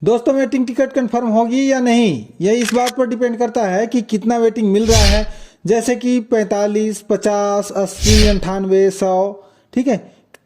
दोस्तों waiting ticket confirm होगी या नहीं, यह इस बात पर डिपेंड करता है कि कितना वेटिंग मिल रहा है। जैसे कि 45, 50, 80, 98, 100। ठीक है,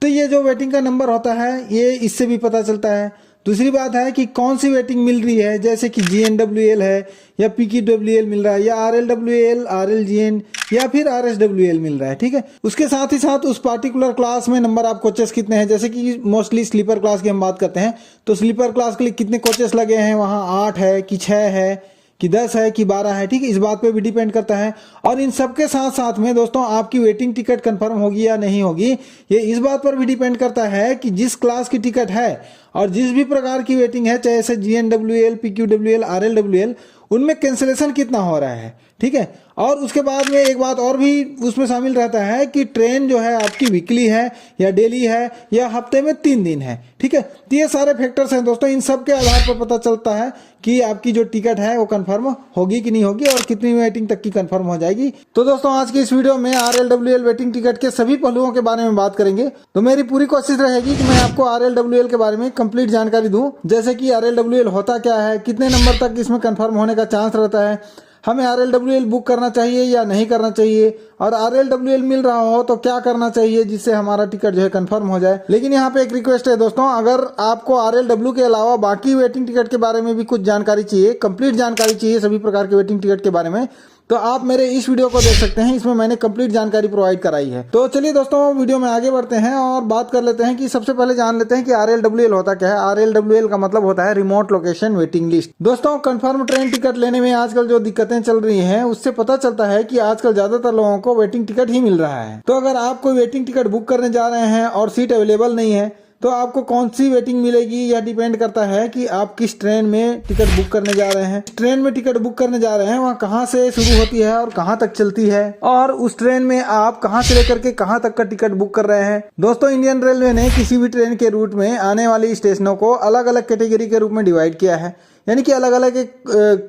तो ये जो वेटिंग का नंबर होता है ये इससे भी पता चलता है। दूसरी बात है कि कौन सी वेटिंग मिल रही है, जैसे कि GNWL है या PQWL मिल रहा है या RLWL, RLGN या फिर RSWL मिल रहा है। ठीक है, उसके साथ ही साथ उस पार्टिकुलर क्लास में नंबर ऑफ कोचेस कितने हैं। जैसे कि मोस्टली स्लीपर क्लास की हम बात करते हैं तो स्लीपर क्लास के लिए कितने कोचेस लगे हैं, वहाँ 8 है कि 6 है कि 10 है कि 12 है। ठीक है, इस बात पे भी डिपेंड करता है। और इन सब के साथ साथ में दोस्तों आपकी वेटिंग टिकट कंफर्म होगी या नहीं होगी, ये इस बात पर भी डिपेंड करता है कि जिस क्लास की टिकट है और जिस भी प्रकार की वेटिंग है, चाहे से GNWL, PQWL, RLWL, उनमें कैंसिलेशन कितना हो रहा है। ठीक है, और उसके बाद में एक बात और भी उसमें शामिल रहता है कि ट्रेन जो है आपकी वीकली है या डेली है या हफ्ते में 3 दिन है। ठीक है, तो ये सारे फैक्टर्स हैं दोस्तों, इन सब के आधार पर पता चलता है कि आपकी जो टिकट है वो कंफर्म होगी कि नहीं होगी और कितनी वेटिंग तक की कंफर्म हो जाएगी। तो दोस्तों आज की इस वीडियो में RLWL वेटिंग टिकट के सभी पहलुओं के बारे में बात करेंगे। तो मेरी पूरी कोशिश रहेगी कि मैं आपको RLWL के बारे में कंप्लीट जानकारी दूं, जैसे कि RLWL होता क्या है, कितने नंबर तक इसमें कंफर्म होने का चांस रहता है, हमें RLWL बुक करना चाहिए या नहीं करना चाहिए, और RLWL मिल रहा हो तो क्या करना चाहिए जिससे हमारा टिकट जो है कंफर्म हो जाए। लेकिन यहाँ पे एक रिक्वेस्ट है दोस्तों, अगर आपको RLW के अलावा बाकी वेटिंग टिकट के बारे में भी कुछ जानकारी चाहिए, कंप्लीट जानकारी चाहिए सभी प्रकार के वेटिंग टिकट के बारे में, तो आप मेरे इस वीडियो को देख सकते हैं, इसमें मैंने कंप्लीट जानकारी प्रोवाइड कराई है। तो चलिए दोस्तों वीडियो में आगे बढ़ते हैं और बात कर लेते हैं कि सबसे पहले जान लेते हैं कि RLWL होता क्या है। RLWL का मतलब होता है रिमोट लोकेशन वेटिंग लिस्ट। दोस्तों कंफर्म ट्रेन टिकट लेने में आजकल जो दिक्कतें चल रही हैं उससे पता चलता है कि आजकल ज्यादातर लोगों को वेटिंग टिकट ही मिल रहा है। तो अगर आप कोई वेटिंग टिकट बुक करने जा रहे हैं और सीट अवेलेबल नहीं है तो आपको कौन सी वेटिंग मिलेगी, यह डिपेंड करता है कि आप किस ट्रेन में टिकट बुक करने जा रहे हैं। ट्रेन में टिकट बुक करने जा रहे हैं वहाँ कहाँ से शुरू होती है और कहाँ तक चलती है, और उस ट्रेन में आप कहाँ से लेकर के कहाँ तक का टिकट बुक कर रहे हैं। दोस्तों इंडियन रेलवे ने किसी भी ट्रेन के रूट में आने वाली स्टेशनों को अलग अलग कैटेगरी के रूप में डिवाइड किया है, यानी कि अलग अलग एक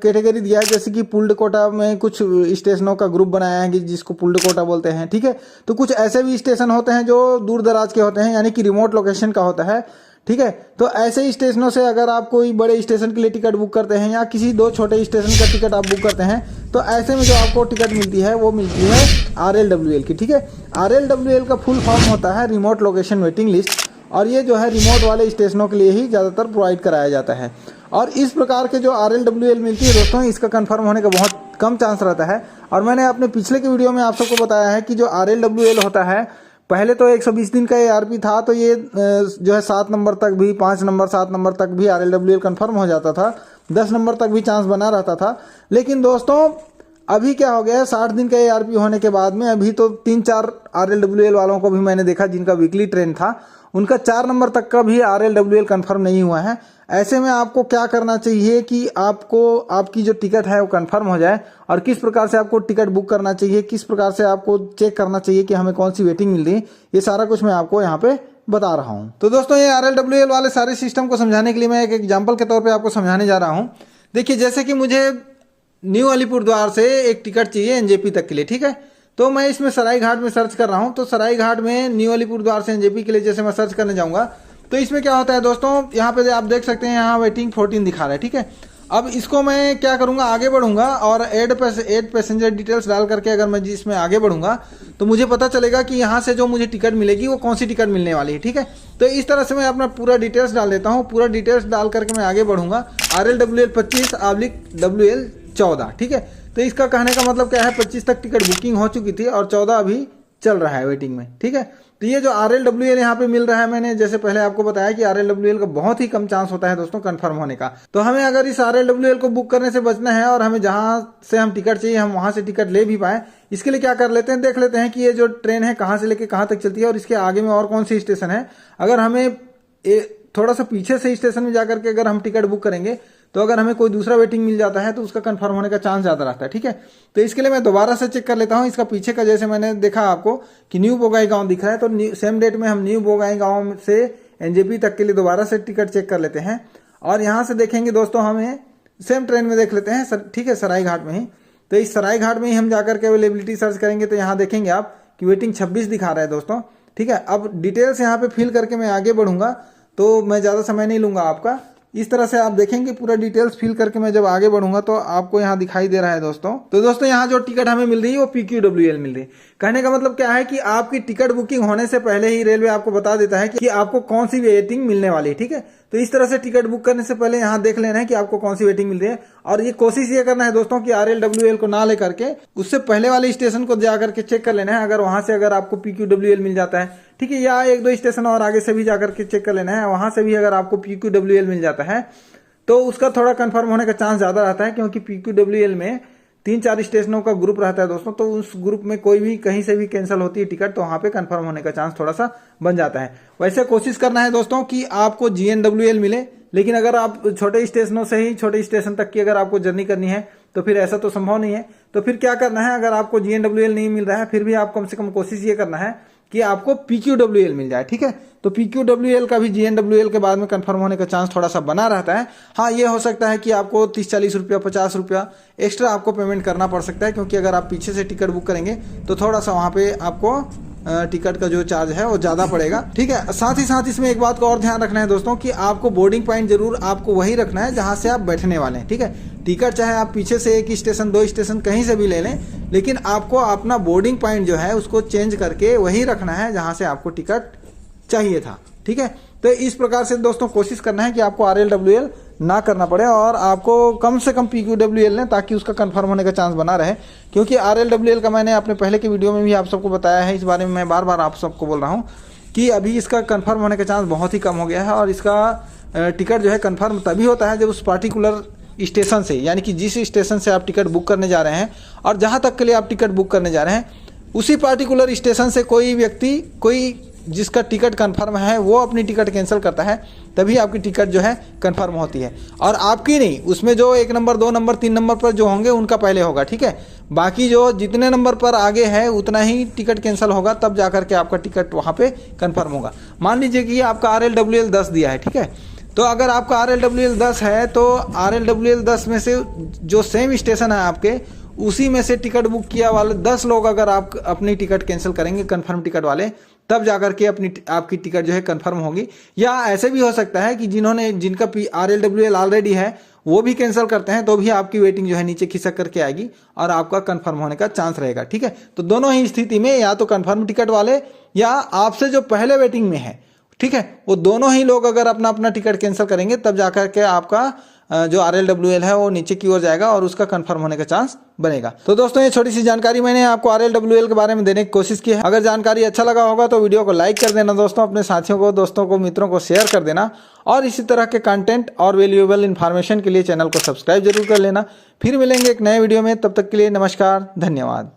कैटेगरी दिया है। जैसे कि पुल्ड कोटा में कुछ स्टेशनों का ग्रुप बनाया है कि जिसको पुल्ड कोटा बोलते हैं। ठीक है, तो कुछ ऐसे भी स्टेशन होते हैं जो दूर दराज के होते हैं, यानी कि रिमोट लोकेशन का होता है। ठीक है, तो ऐसे ही स्टेशनों से अगर आप कोई बड़े स्टेशन के लिए टिकट बुक करते हैं या किसी 2 छोटे स्टेशन का टिकट आप बुक करते हैं तो ऐसे में जो आपको टिकट मिलती है वो मिलती है RLWL की। ठीक है, RLWL का फुल फॉर्म होता है रिमोट लोकेशन वेटिंग लिस्ट, और ये जो है रिमोट वाले स्टेशनों के लिए ही ज़्यादातर प्रोवाइड कराया जाता है। और इस प्रकार के जो RLWL मिलती है दोस्तों, इसका कंफर्म होने का बहुत कम चांस रहता है। और मैंने अपने पिछले की वीडियो में आप सबको बताया है कि जो RLWL होता है, पहले तो 120 दिन का ARP था, तो ये जो है 7 नंबर तक भी, 5 नंबर 7 नंबर तक भी RLWL कंफर्म हो जाता था, 10 नंबर तक भी चांस बना रहता था। लेकिन दोस्तों अभी क्या हो गया है, 60 दिन का ARP होने के बाद में अभी तो 3-4 RLWL वालों को भी मैंने देखा जिनका वीकली ट्रेन था, उनका 4 नंबर तक का भी RLWL कंफर्म नहीं हुआ है। ऐसे में आपको क्या करना चाहिए कि आपको आपकी जो टिकट है वो कंफर्म हो जाए, और किस प्रकार से आपको टिकट बुक करना चाहिए, किस प्रकार से आपको चेक करना चाहिए कि हमें कौन सी वेटिंग मिल रही है, ये सारा कुछ मैं आपको यहाँ पे बता रहा हूँ। तो दोस्तों ये RLWL वाले सारे सिस्टम को समझाने के लिए मैं एक एग्जाम्पल के तौर पर आपको समझाने जा रहा हूँ। देखिए जैसे कि मुझे न्यू अलीपुरद्वार से एक टिकट चाहिए NJP तक के लिए। ठीक है, तो मैं इसमें सरायघाट में सर्च कर रहा हूं, तो सरायघाट में न्यू अलीपुरद्वार से NJP के लिए जैसे मैं सर्च करने जाऊंगा तो इसमें क्या होता है दोस्तों, यहाँ पे आप देख सकते हैं यहाँ वेटिंग 14 दिखा रहा है। ठीक है, अब इसको मैं क्या करूंगा, आगे बढ़ूंगा और एड पैसेंजर डिटेल्स डाल करके अगर मैं इसमें आगे बढ़ूंगा तो मुझे पता चलेगा कि यहाँ से जो मुझे टिकट मिलेगी वो कौन सी टिकट मिलने वाली है। ठीक है, तो इस तरह से मैं अपना पूरा डिटेल्स डाल देता हूँ। पूरा डिटेल्स डाल करके मैं आगे बढ़ूंगा, RLWL 25/WL 14। ठीक है, तो इसका कहने का मतलब क्या है, 25 तक टिकट बुकिंग हो चुकी थी और 14 अभी चल रहा है वेटिंग में। ठीक है, तो ये जो RLWL यहाँ पे मिल रहा है, मैंने जैसे पहले आपको बताया कि RLWL का बहुत ही कम चांस होता है दोस्तों कंफर्म होने का। तो हमें अगर इस RLWL को बुक करने से बचना है और हमें जहां से हम टिकट चाहिए हम वहां से टिकट ले भी पाए, इसके लिए क्या कर लेते हैं, देख लेते हैं कि ये जो ट्रेन है कहाँ से लेके कहाँ तक चलती है और इसके आगे में और कौन सी स्टेशन है। अगर हमें थोड़ा सा पीछे से स्टेशन में जाकर के अगर हम टिकट बुक करेंगे तो अगर हमें कोई दूसरा वेटिंग मिल जाता है तो उसका कंफर्म होने का चांस ज़्यादा रहता है। ठीक है, तो इसके लिए मैं दोबारा से चेक कर लेता हूँ इसका पीछे का। जैसे मैंने देखा आपको कि न्यू बोगाई गांव दिख रहा है, तो सेम डेट में हम न्यू बोगाई गांव से NJP तक के लिए दोबारा से टिकट चेक कर लेते हैं। और यहाँ से देखेंगे दोस्तों, हमें सेम ट्रेन में देख लेते हैं। ठीक है, सरायघाट में ही, तो इस सरायघाट में ही हम जाकर के अवेलेबिलिटी सर्च करेंगे तो यहाँ देखेंगे आप कि वेटिंग 26 दिखा रहा है दोस्तों। ठीक है, अब डिटेल्स यहाँ पे फिल करके मैं आगे बढ़ूंगा, तो मैं ज़्यादा समय नहीं लूँगा आपका। इस तरह से आप देखेंगे पूरा डिटेल्स फिल करके मैं जब आगे बढ़ूंगा तो आपको यहाँ दिखाई दे रहा है दोस्तों। तो दोस्तों यहाँ जो टिकट हमें मिल रही है वो PQWL मिल रही है। कहने का मतलब क्या है कि आपकी टिकट बुकिंग होने से पहले ही रेलवे आपको बता देता है कि आपको कौन सी वेटिंग मिलने वाली है, ठीक है। तो इस तरह से टिकट बुक करने से पहले यहाँ देख लेना है कि आपको कौन सी वेटिंग मिल रही है। और ये कोशिश ये करना है दोस्तों कि RLWL को ना लेकर के उससे पहले वाले स्टेशन को जाकर के चेक कर लेना है। अगर वहां से अगर आपको PQWL मिल जाता है, ठीक है, या 1-2 स्टेशन और आगे से भी जाकर के चेक कर लेना है, वहां से भी अगर आपको PQWL मिल जाता है तो उसका थोड़ा कंफर्म होने का चांस ज्यादा रहता है, क्योंकि PQWL में 3-4 स्टेशनों का ग्रुप रहता है दोस्तों। तो उस ग्रुप में कोई भी कहीं से भी कैंसिल होती है टिकट तो वहां पे कंफर्म होने का चांस थोड़ा सा बन जाता है। वैसे कोशिश करना है दोस्तों कि आपको GNWL मिले, लेकिन अगर आप छोटे स्टेशनों से ही छोटे स्टेशन तक की अगर आपको जर्नी करनी है तो फिर ऐसा तो संभव नहीं है। तो फिर क्या करना है, अगर आपको GNWL नहीं मिल रहा है फिर भी आप कम से कम कोशिश ये करना है कि आपको PQWL मिल जाए, ठीक है। तो PQWL का भी GNWL के बाद में कंफर्म होने का चांस थोड़ा सा बना रहता है। हाँ, ये हो सकता है कि आपको 30-40 रुपया 50 रुपया एक्स्ट्रा आपको पेमेंट करना पड़ सकता है, क्योंकि अगर आप पीछे से टिकट बुक करेंगे तो थोड़ा सा वहाँ पे आपको टिकट का जो चार्ज है वो ज़्यादा पड़ेगा, ठीक है। साथ ही साथ इसमें एक बात का और ध्यान रखना है दोस्तों कि आपको बोर्डिंग पॉइंट जरूर आपको वही रखना है जहाँ से आप बैठने वाले हैं, ठीक है। टिकट चाहे आप पीछे से 1 स्टेशन 2 स्टेशन कहीं से भी ले लें, लेकिन आपको अपना बोर्डिंग पॉइंट जो है उसको चेंज करके वही रखना है जहाँ से आपको टिकट चाहिए था, ठीक है। तो इस प्रकार से दोस्तों कोशिश करना है कि आपको RLWL ना करना पड़े और आपको कम से कम PQWL लें, ताकि उसका कंफर्म होने का चांस बना रहे। क्योंकि RLWL का मैंने अपने पहले के वीडियो में भी आप सबको बताया है, इस बारे में मैं बार बार आप सबको बोल रहा हूँ कि अभी इसका कंफर्म होने का चांस बहुत ही कम हो गया है। और इसका टिकट जो है कंफर्म तभी होता है जब उस पार्टिकुलर स्टेशन से, यानी कि जिस स्टेशन से आप टिकट बुक करने जा रहे हैं और जहाँ तक के लिए आप टिकट बुक करने जा रहे हैं, उसी पार्टिकुलर स्टेशन से कोई व्यक्ति, कोई जिसका टिकट कंफर्म है वो अपनी टिकट कैंसिल करता है, तभी आपकी टिकट जो है कंफर्म होती है। और आपकी नहीं, उसमें जो 1 नंबर 2 नंबर 3 नंबर पर जो होंगे उनका पहले होगा, ठीक है। बाकी जो जितने नंबर पर आगे है उतना ही टिकट कैंसिल होगा, तब जाकर के आपका टिकट वहाँ पे कंफर्म होगा। मान लीजिए कि आपका RLWL 10 दिया है, ठीक है। तो अगर आपका RLWL 10 है तो RLWL 10 में से जो सेम स्टेशन है आपके, उसी में से टिकट बुक किया वाले 10 लोग अगर आप अपनी टिकट कैंसिल करेंगे कंफर्म टिकट वाले, तब जाकर के आपकी टिकट जो है कंफर्म होगी। या ऐसे भी हो सकता है कि जिनका RLWL ऑलरेडी है वो भी कैंसिल करते हैं, तो भी आपकी वेटिंग जो है नीचे खिसक करके आएगी और आपका कंफर्म होने का चांस रहेगा, ठीक है। तो दोनों ही स्थिति में या तो कंफर्म टिकट वाले या आपसे जो पहले वेटिंग में है, ठीक है, वो दोनों ही लोग अगर अपना टिकट कैंसिल करेंगे तब जाकर के आपका जो RLWL है वो नीचे की ओर जाएगा और उसका कंफर्म होने का चांस बनेगा। तो दोस्तों ये छोटी सी जानकारी मैंने आपको RLWL के बारे में देने की कोशिश की है। अगर जानकारी अच्छा लगा होगा तो वीडियो को लाइक कर देना दोस्तों, अपने साथियों को, दोस्तों को, मित्रों को शेयर कर देना और इसी तरह के कंटेंट और वैल्यूएबल इन्फॉर्मेशन के लिए चैनल को सब्सक्राइब जरूर कर लेना। फिर मिलेंगे एक नए वीडियो में, तब तक के लिए नमस्कार, धन्यवाद।